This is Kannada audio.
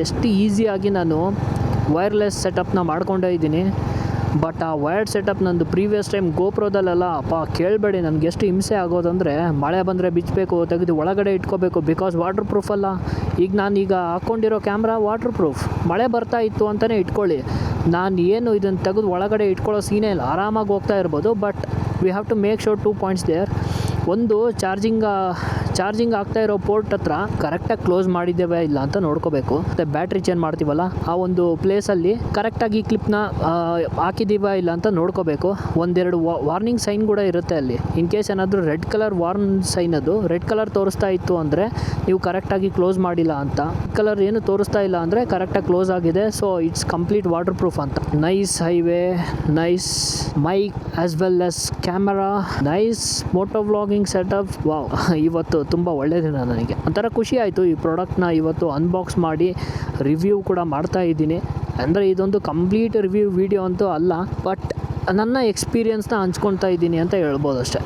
ಎಷ್ಟು ಈಸಿಯಾಗಿ ನಾನು ವೈರ್ಲೆಸ್ ಸೆಟಪ್ನ ಮಾಡ್ಕೊಂಡೇ ಇದ್ದೀನಿ. ಬಟ್ ಆ ವೈರ್ಡ್ ಸೆಟಪ್ ನಂದು ಪ್ರೀವಿಯಸ್ ಟೈಮ್ ಗೋಪ್ರೋದಲ್ಲೆಲ್ಲ ಕೇಳಬೇಡಿ, ನನಗೆ ಎಷ್ಟು ಹಿಂಸೆ ಆಗೋದಂದರೆ ಮಳೆ ಬಂದರೆ ಬಿಚ್ಚಬೇಕು, ತೆಗೆದು ಒಳಗಡೆ ಇಟ್ಕೋಬೇಕು, ಬಿಕಾಸ್ ವಾಟರ್ ಪ್ರೂಫ್ ಅಲ್ಲ. ಈಗ ನಾನೀಗ ಹಾಕ್ಕೊಂಡಿರೋ ಕ್ಯಾಮ್ರಾ ವಾಟರ್ ಪ್ರೂಫ್, ಮಳೆ ಬರ್ತಾ ಇತ್ತು ಅಂತಲೇ ಇಟ್ಕೊಳ್ಳಿ, ನಾನು ಏನು ಇದನ್ನು ತೆಗೆದು ಒಳಗಡೆ ಇಟ್ಕೊಳ್ಳೋ ಸೀನೇ ಇಲ್ಲ, ಆರಾಮಾಗಿ ಹೋಗ್ತಾ ಇರ್ಬೋದು. But we have to make sure 2 points there. ಒಂದು ಚಾರ್ಜಿಂಗ್ ಆಗ್ತಾ ಇರೋ ಪೋರ್ಟ್ ಹತ್ರ ಕರೆಕ್ಟಾಗಿ ಕ್ಲೋಸ್ ಮಾಡಿದ್ದೇವೆ ಇಲ್ಲ ಅಂತ ನೋಡ್ಕೋಬೇಕು. ಮತ್ತು ಬ್ಯಾಟ್ರಿ ಚೇಂಜ್ ಮಾಡ್ತೀವಲ್ಲ ಆ ಒಂದು ಪ್ಲೇಸಲ್ಲಿ ಕರೆಕ್ಟಾಗಿ ಕ್ಲಿಪ್ನ ಹಾಕಿದ್ದೀವ ಇಲ್ಲ ಅಂತ ನೋಡ್ಕೋಬೇಕು. ಒಂದೆರಡು ವಾರ್ನಿಂಗ್ ಸೈನ್ ಕೂಡ ಇರುತ್ತೆ ಅಲ್ಲಿ. ಇನ್ ಕೇಸ್ ಏನಾದರೂ ರೆಡ್ ಕಲರ್ ವಾರ್ನ್ ಸೈನ್, ಅದು ರೆಡ್ ಕಲರ್ ತೋರಿಸ್ತಾ ಇತ್ತು ಅಂದರೆ ನೀವು ಕರೆಕ್ಟಾಗಿ ಕ್ಲೋಸ್ ಮಾಡಿಲ್ಲ ಅಂತ, ಕಲರ್ ಏನು ತೋರಿಸ್ತಾ ಇಲ್ಲ ಅಂದರೆ ಕರೆಕ್ಟಾಗಿ ಕ್ಲೋಸ್ ಆಗಿದೆ, so it's complete waterproof ಅಂತ. Nice highway, nice mic as well as camera, nice moto vlogging setup. Wow, ಇವತ್ತು ತುಂಬ ಒಳ್ಳೆ ದಿನ ನನಗೆ. ಒಂಥರ ಖುಷಿ ಆಯಿತು ಈ ಪ್ರಾಡಕ್ಟ್ನ ಇವತ್ತು ಅನ್ಬಾಕ್ಸ್ ಮಾಡಿ ರಿವ್ಯೂ ಕೂಡ ಮಾಡ್ತಾ ಇದ್ದೀನಿ. ಅಂದರೆ ಇದೊಂದು ಕಂಪ್ಲೀಟ್ ರಿವ್ಯೂ ವಿಡಿಯೋ ಅಂತೂ ಅಲ್ಲ, ಬಟ್ ನನ್ನ ಎಕ್ಸ್ಪೀರಿಯನ್ಸ್ನ ಹಂಚ್ಕೊತಾ ಇದ್ದೀನಿ ಅಂತ ಹೇಳ್ಬೋದು ಅಷ್ಟೇ.